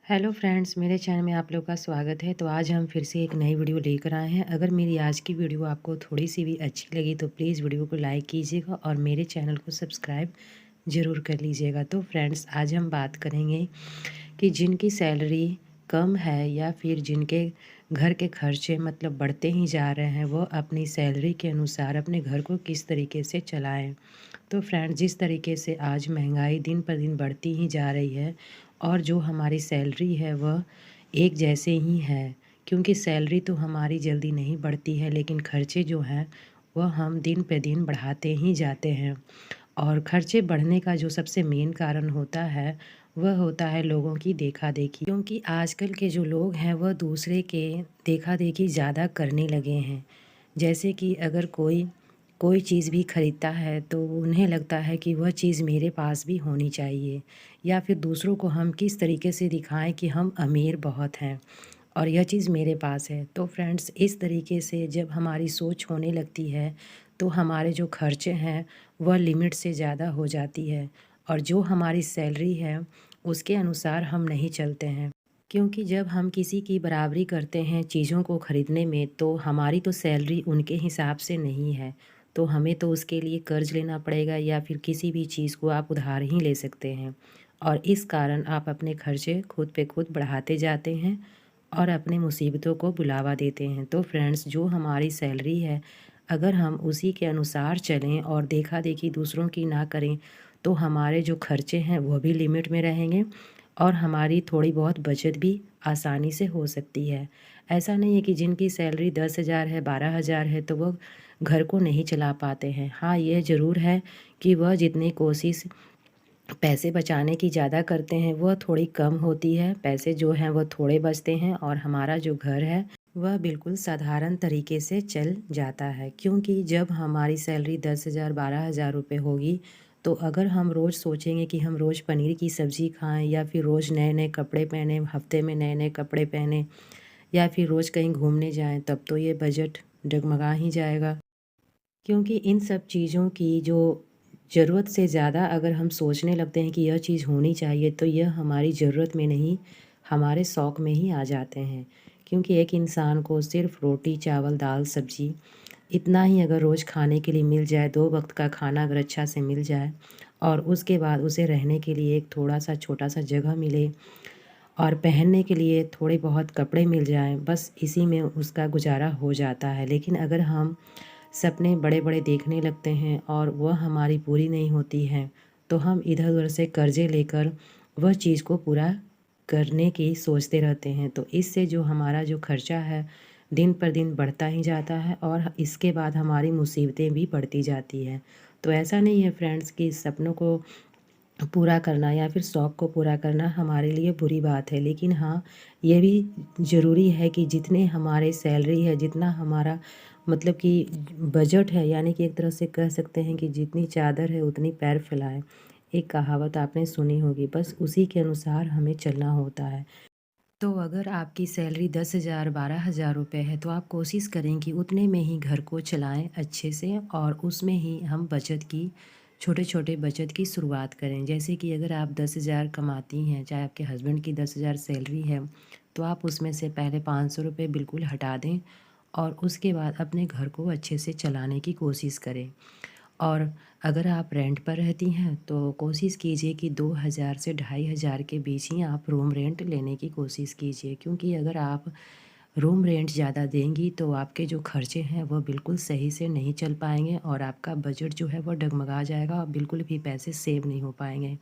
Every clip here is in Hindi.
हेलो फ्रेंड्स, मेरे चैनल में आप लोग का स्वागत है। तो आज हम फिर से एक नई वीडियो लेकर आए हैं। अगर मेरी आज की वीडियो आपको थोड़ी सी भी अच्छी लगी तो प्लीज़ वीडियो को लाइक कीजिएगा और मेरे चैनल को सब्सक्राइब ज़रूर कर लीजिएगा। तो फ्रेंड्स, आज हम बात करेंगे कि जिनकी सैलरी कम है या फिर जिनके घर के खर्चे मतलब बढ़ते ही जा रहे हैं, वो अपनी सैलरी के अनुसार अपने घर को किस तरीके से चलाएं। तो फ्रेंड्स, जिस तरीके से आज महंगाई दिन पर दिन बढ़ती ही जा रही है और जो हमारी सैलरी है वह एक जैसे ही है, क्योंकि सैलरी तो हमारी जल्दी नहीं बढ़ती है, लेकिन खर्चे जो हैं वह हम दिन पे दिन बढ़ाते ही जाते हैं। और खर्चे बढ़ने का जो सबसे मेन कारण होता है वह होता है लोगों की देखा-देखी, क्योंकि आजकल के जो लोग हैं वह दूसरे के देखा-देखी ज़्यादा करने लगे हैं। जैसे कि अगर कोई कोई चीज़ भी खरीदता है तो उन्हें लगता है कि वह चीज़ मेरे पास भी होनी चाहिए, या फिर दूसरों को हम किस तरीके से दिखाएं कि हम अमीर बहुत हैं और यह चीज़ मेरे पास है। तो फ्रेंड्स, इस तरीके से जब हमारी सोच होने लगती है तो हमारे जो खर्चे हैं वह लिमिट से ज़्यादा हो जाती है, और जो हमारी सैलरी है उसके अनुसार हम नहीं चलते हैं। क्योंकि जब हम किसी की बराबरी करते हैं चीज़ों को ख़रीदने में, तो हमारी तो सैलरी उनके हिसाब से नहीं है, तो हमें तो उसके लिए कर्ज़ लेना पड़ेगा, या फिर किसी भी चीज़ को आप उधार ही ले सकते हैं। और इस कारण आप अपने खर्चे खुद पे खुद बढ़ाते जाते हैं और अपनी मुसीबतों को बुलावा देते हैं। तो फ्रेंड्स, जो हमारी सैलरी है, अगर हम उसी के अनुसार चलें और देखा-देखी दूसरों की ना करें, तो हमारे जो खर्चे हैं वह भी लिमिट में रहेंगे और हमारी थोड़ी बहुत बचत भी आसानी से हो सकती है। ऐसा नहीं है कि जिनकी सैलरी 10,000 है, 12,000 है, तो वह घर को नहीं चला पाते हैं। हाँ, यह ज़रूर है कि वह जितनी कोशिश पैसे बचाने की ज़्यादा करते हैं, वह थोड़ी कम होती है। पैसे जो हैं वह थोड़े बचते हैं और हमारा जो घर है वह बिल्कुल साधारण तरीके से चल जाता है। क्योंकि जब हमारी सैलरी 10,000 12,000 रुपये होगी, तो अगर हम रोज़ सोचेंगे कि हम रोज़ पनीर की सब्ज़ी खाएँ, या फिर रोज़ नए-नए कपड़े पहनें, हफ़्ते में नए-नए कपड़े पहनें, या फिर रोज़ कहीं घूमने जाएँ, तब तो ये बजट डगमगा ही जाएगा। क्योंकि इन सब चीज़ों की जो ज़रूरत से ज़्यादा अगर हम सोचने लगते हैं कि यह चीज़ होनी चाहिए, तो यह हमारी ज़रूरत में नहीं, हमारे शौक़ में ही आ जाते हैं। क्योंकि एक इंसान को सिर्फ़ रोटी, चावल, दाल, सब्ज़ी इतना ही अगर रोज़ खाने के लिए मिल जाए, 2 वक़्त का खाना अगर अच्छा से मिल जाए, और उसके बाद उसे रहने के लिए एक थोड़ा-सा छोटा-सा जगह मिले और पहनने के लिए थोड़े बहुत कपड़े मिल जाएँ, बस इसी में उसका गुज़ारा हो जाता है। लेकिन अगर हम सपने बड़े-बड़े देखने लगते हैं और वह हमारी पूरी नहीं होती हैं, तो हम इधर-उधर से कर्ज़े लेकर वह चीज़ को पूरा करने की सोचते रहते हैं। तो इससे जो हमारा जो खर्चा है, दिन पर दिन बढ़ता ही जाता है और इसके बाद हमारी मुसीबतें भी बढ़ती जाती हैं। तो ऐसा नहीं है फ्रेंड्स कि सपनों को पूरा करना या फिर शौक़ को पूरा करना हमारे लिए बुरी बात है। लेकिन हाँ, ये भी ज़रूरी है कि जितने हमारे सैलरी है, जितना हमारा मतलब कि बजट है, यानी कि एक तरह से कह सकते हैं कि जितनी चादर है उतनी पैर फैलाएँ। एक कहावत आपने सुनी होगी, बस उसी के अनुसार हमें चलना होता है। तो अगर आपकी सैलरी 10,000 12,000 रुपये है, तो आप कोशिश करें कि उतने में ही घर को चलाएँ अच्छे से, और उसमें ही हम बचत की छोटे-छोटे बचत की शुरुआत करें। जैसे कि अगर आप 10,000 कमाती हैं, चाहे आपके हस्बैंड की 10,000 सैलरी है, तो आप उसमें से पहले 500 रुपये बिल्कुल हटा दें और उसके बाद अपने घर को अच्छे से चलाने की कोशिश करें। और अगर आप रेंट पर रहती हैं, तो कोशिश कीजिए कि 2,000 से 2,500 के बीच ही आप रूम रेंट लेने की कोशिश कीजिए। क्योंकि अगर आप रूम रेंट ज़्यादा देंगी, तो आपके जो खर्चे हैं वह बिल्कुल सही से नहीं चल पाएँगे और आपका बजट जो है वह डगमगा जाएगा और बिल्कुल भी पैसे सेव नहीं हो पाएँगे।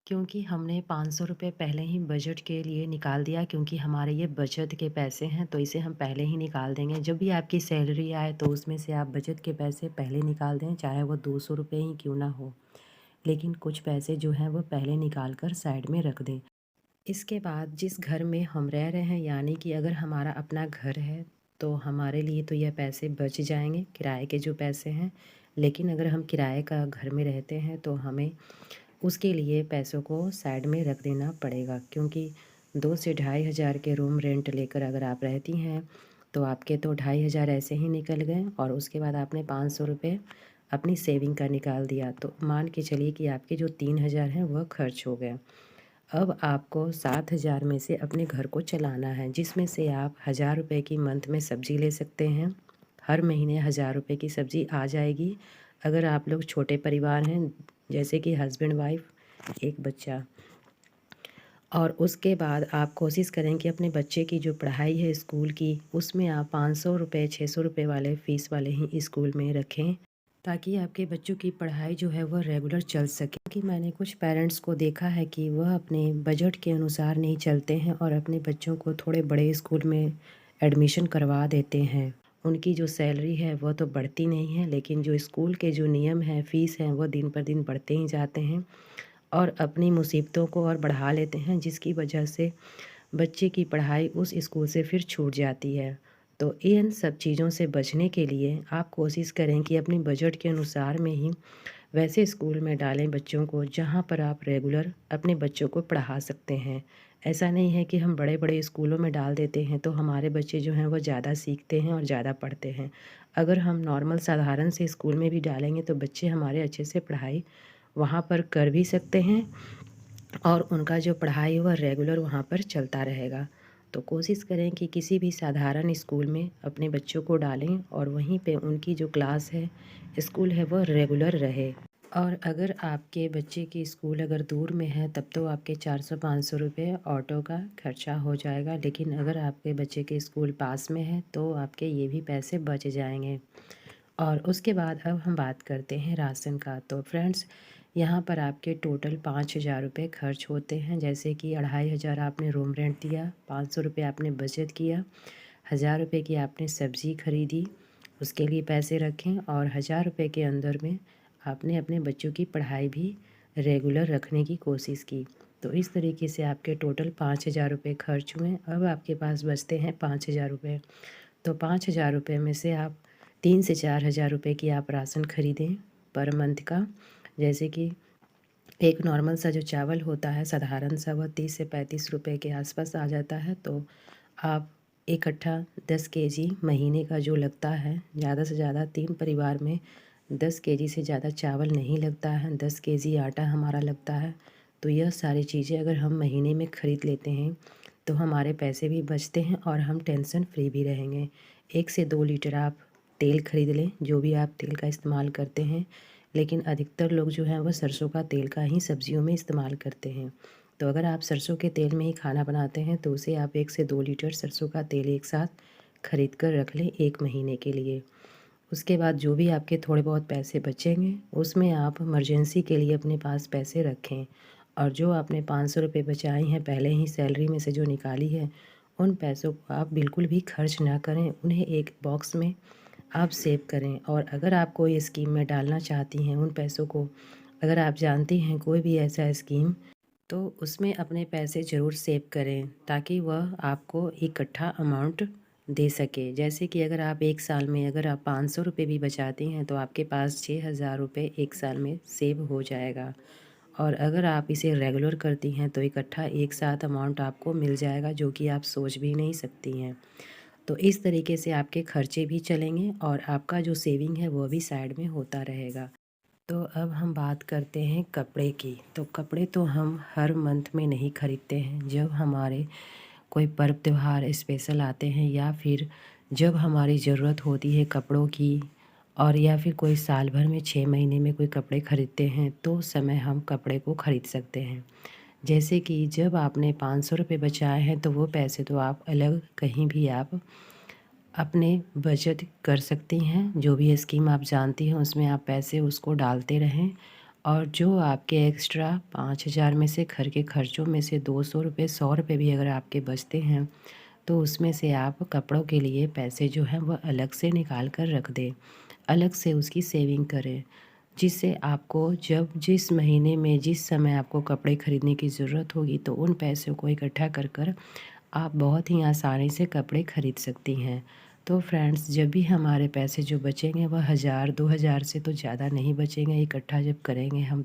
क्योंकि हमने 500 रुपये पहले ही बजट के लिए निकाल दिया, क्योंकि हमारे ये बचत के पैसे हैं, तो इसे हम पहले ही निकाल देंगे। जब भी आपकी सैलरी आए तो उसमें से आप बचत के पैसे पहले निकाल दें, चाहे वो 200 रुपये ही क्यों ना हो। लेकिन कुछ पैसे जो हैं वो पहले निकाल कर साइड में रख दें। इसके बाद जिस घर में हम रह रहे हैं, यानी कि अगर हमारा अपना घर है, तो हमारे लिए तो यह पैसे बच जाएँगे, किराए के जो पैसे हैं। लेकिन अगर हम किराए का घर में रहते हैं, तो हमें उसके लिए पैसों को साइड में रख देना पड़ेगा। क्योंकि 2 से 2,500 के रूम रेंट लेकर अगर आप रहती हैं, तो आपके तो 2,500 ऐसे ही निकल गए, और उसके बाद आपने 500 रुपये अपनी सेविंग का निकाल दिया, तो मान के चलिए कि आपके जो 3,000 हैं वह खर्च हो गए। अब आपको 7,000 में से अपने घर को चलाना है, जिसमें से आप 1,000 रुपये की मंथ में सब्ज़ी ले सकते हैं। हर महीने 1,000 रुपये की सब्ज़ी आ जाएगी। अगर आप लोग छोटे परिवार हैं, जैसे कि हस्बैंड वाइफ, एक बच्चा, और उसके बाद आप कोशिश करें कि अपने बच्चे की जो पढ़ाई है स्कूल की, उसमें आप 500 रुपये 600 रुपये वाले फ़ीस वाले ही स्कूल में रखें, ताकि आपके बच्चों की पढ़ाई जो है वह रेगुलर चल सके। कि मैंने कुछ पेरेंट्स को देखा है कि वह अपने बजट के अनुसार नहीं चलते हैं और अपने बच्चों को थोड़े बड़े स्कूल में एडमिशन करवा देते हैं। उनकी जो सैलरी है वह तो बढ़ती नहीं है, लेकिन जो स्कूल के जो नियम हैं, फ़ीस हैं, वह दिन पर दिन बढ़ते ही जाते हैं और अपनी मुसीबतों को और बढ़ा लेते हैं, जिसकी वजह से बच्चे की पढ़ाई उस स्कूल से फिर छूट जाती है। तो इन सब चीज़ों से बचने के लिए आप कोशिश करें कि अपनी बजट के अनुसार में ही वैसे स्कूल में डालें बच्चों को, जहाँ पर आप रेगुलर अपने बच्चों को पढ़ा सकते हैं। ऐसा नहीं है कि हम बड़े बड़े स्कूलों में डाल देते हैं तो हमारे बच्चे जो हैं वो ज़्यादा सीखते हैं और ज़्यादा पढ़ते हैं। अगर हम नॉर्मल साधारण से स्कूल में भी डालेंगे तो बच्चे हमारे अच्छे से पढ़ाई वहाँ पर कर भी सकते हैं और उनका जो पढ़ाई है वह रेगुलर वहाँ पर चलता रहेगा। तो कोशिश करें कि किसी भी साधारण स्कूल में अपने बच्चों को डालें और वहीं पे उनकी जो क्लास है, स्कूल है, वह रेगुलर रहे। और अगर आपके बच्चे की स्कूल अगर दूर में है तब तो आपके 400-500 रुपये ऑटो का खर्चा हो जाएगा, लेकिन अगर आपके बच्चे के स्कूल पास में है तो आपके ये भी पैसे बच जाएंगे। और उसके बाद अब हम बात करते हैं राशन का। तो फ्रेंड्स, यहाँ पर आपके टोटल 5,000 रुपये खर्च होते हैं। जैसे कि 2,500 आपने रूम रेंट दिया, 500 रुपये आपने बचत किया, 1,000 रुपये की आपने सब्ज़ी खरीदी, उसके लिए पैसे रखें, और 1,000 रुपये के अंदर में आपने अपने बच्चों की पढ़ाई भी रेगुलर रखने की कोशिश की। तो इस तरीके से आपके टोटल 5,000 रुपये खर्च हुए। अब आपके पास बचते हैं 5,000 रुपये। तो 5,000 रुपये में से आप 3 से 4 हज़ार रुपये की आप राशन खरीदें पर मंथ का। जैसे कि एक नॉर्मल सा जो चावल होता है साधारण सा, वह 30 से 35 रुपये के आसपास आ जाता है। तो आप इकट्ठा 10 केजी महीने का जो लगता है, ज़्यादा से ज़्यादा 3 परिवार में 10 केजी से ज़्यादा चावल नहीं लगता है, 10 केजी आटा हमारा लगता है। तो यह सारी चीज़ें अगर हम महीने में ख़रीद लेते हैं तो हमारे पैसे भी बचते हैं और हम टेंशन फ्री भी रहेंगे। 1 से 2 लीटर आप तेल खरीद लें, जो भी आप तेल का इस्तेमाल करते हैं, लेकिन अधिकतर लोग जो हैं वह सरसों का तेल का ही सब्जियों में इस्तेमाल करते हैं। तो अगर आप सरसों के तेल में ही खाना बनाते हैं तो उसे आप 1 से 2 लीटर सरसों का तेल एक साथ खरीद कर रख लें 1 महीने के लिए। उसके बाद जो भी आपके थोड़े बहुत पैसे बचेंगे उसमें आप इमरजेंसी के लिए अपने पास पैसे रखें। और जो आपने 500 रुपये बचाए हैं पहले ही सैलरी में से जो निकाली है, उन पैसों को आप बिल्कुल भी खर्च ना करें, उन्हें एक बॉक्स में आप सेव करें। और अगर आप कोई स्कीम में डालना चाहती हैं उन पैसों को, अगर आप जानती हैं कोई भी ऐसा स्कीम, तो उसमें अपने पैसे ज़रूर सेव करें ताकि वह आपको इकट्ठा अमाउंट दे सके। जैसे कि अगर आप एक साल में अगर आप 500 रुपये भी बचाती हैं तो आपके पास 6,000 रुपये एक साल में सेव हो जाएगा। और अगर आप इसे रेगुलर करती हैं तो इकट्ठा एक साथ अमाउंट आपको मिल जाएगा, जो कि आप सोच भी नहीं सकती हैं। तो इस तरीके से आपके खर्चे भी चलेंगे और आपका जो सेविंग है वो भी साइड में होता रहेगा। तो अब हम बात करते हैं कपड़े की। तो कपड़े तो हम हर मंथ में नहीं खरीदते हैं। जब हमारे कोई पर्व त्योहार स्पेशल आते हैं या फिर जब हमारी ज़रूरत होती है कपड़ों की, और या फिर कोई साल भर में 6 महीने में कोई कपड़े खरीदते हैं, तो उस समय हम कपड़े को खरीद सकते हैं। जैसे कि जब आपने 500 रुपये बचाए हैं तो वो पैसे तो आप अलग कहीं भी आप अपने बचत कर सकती हैं। जो भी स्कीम आप जानती हैं उसमें आप पैसे उसको डालते रहें। और जो आपके एक्स्ट्रा 5,000 में से घर के खर्चों में से 200 रुपये 100 रुपये भी अगर आपके बचते हैं तो उसमें से आप कपड़ों के लिए पैसे जो हैं वह अलग से निकाल कर रख दें, अलग से उसकी सेविंग करें, जिससे आपको जब जिस महीने में जिस समय आपको कपड़े खरीदने की ज़रूरत होगी तो उन पैसों को इकट्ठा कर कर आप बहुत ही आसानी से कपड़े खरीद सकती हैं। तो फ्रेंड्स, जब भी हमारे पैसे जो बचेंगे वह 1,000-2,000 से तो ज़्यादा नहीं बचेंगे इकट्ठा जब करेंगे हम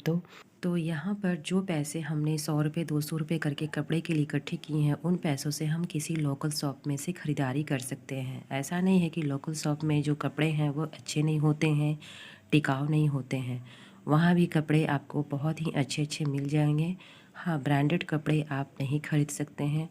तो यहाँ पर जो पैसे हमने 100 रुपये 200 रुपये करके कपड़े के लिए इकट्ठे किए हैं, उन पैसों से हम किसी लोकल शॉप में से ख़रीदारी कर सकते हैं। ऐसा नहीं है कि लोकल शॉप में जो कपड़े हैं वो अच्छे नहीं होते हैं, टिकाऊ नहीं होते हैं। वहाँ भी कपड़े आपको बहुत ही अच्छे अच्छे मिल जाएंगे। हाँ, ब्रांडेड कपड़े आप नहीं खरीद सकते हैं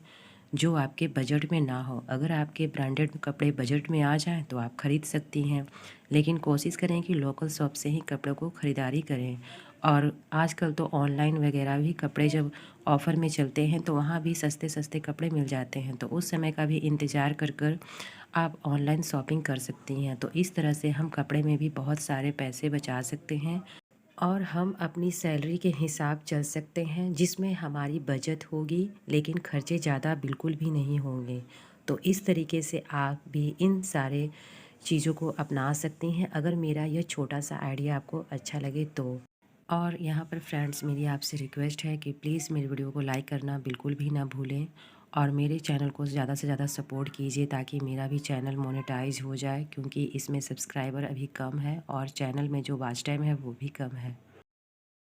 जो आपके बजट में ना हो। अगर आपके ब्रांडेड कपड़े बजट में आ जाएँ तो आप खरीद सकती हैं, लेकिन कोशिश करें कि लोकल शॉप से ही कपड़ों को ख़रीदारी करें। और आजकल तो ऑनलाइन वगैरह भी कपड़े जब ऑफ़र में चलते हैं तो वहाँ भी सस्ते-सस्ते कपड़े मिल जाते हैं, तो उस समय का भी इंतज़ार कर कर आप ऑनलाइन शॉपिंग कर सकती हैं। तो इस तरह से हम कपड़े में भी बहुत सारे पैसे बचा सकते हैं और हम अपनी सैलरी के हिसाब चल सकते हैं, जिसमें हमारी बचत होगी लेकिन खर्चे ज़्यादा बिल्कुल भी नहीं होंगे। तो इस तरीके से आप भी इन सारे चीज़ों को अपना सकती हैं, अगर मेरा यह छोटा सा आइडिया आपको अच्छा लगे तो। और यहाँ पर फ्रेंड्स, मेरी आपसे रिक्वेस्ट है कि प्लीज़ मेरी वीडियो को लाइक करना बिल्कुल भी ना भूलें और मेरे चैनल को ज़्यादा से ज़्यादा सपोर्ट कीजिए ताकि मेरा भी चैनल मोनेटाइज हो जाए, क्योंकि इसमें सब्सक्राइबर अभी कम है और चैनल में जो वॉच टाइम है वो भी कम है।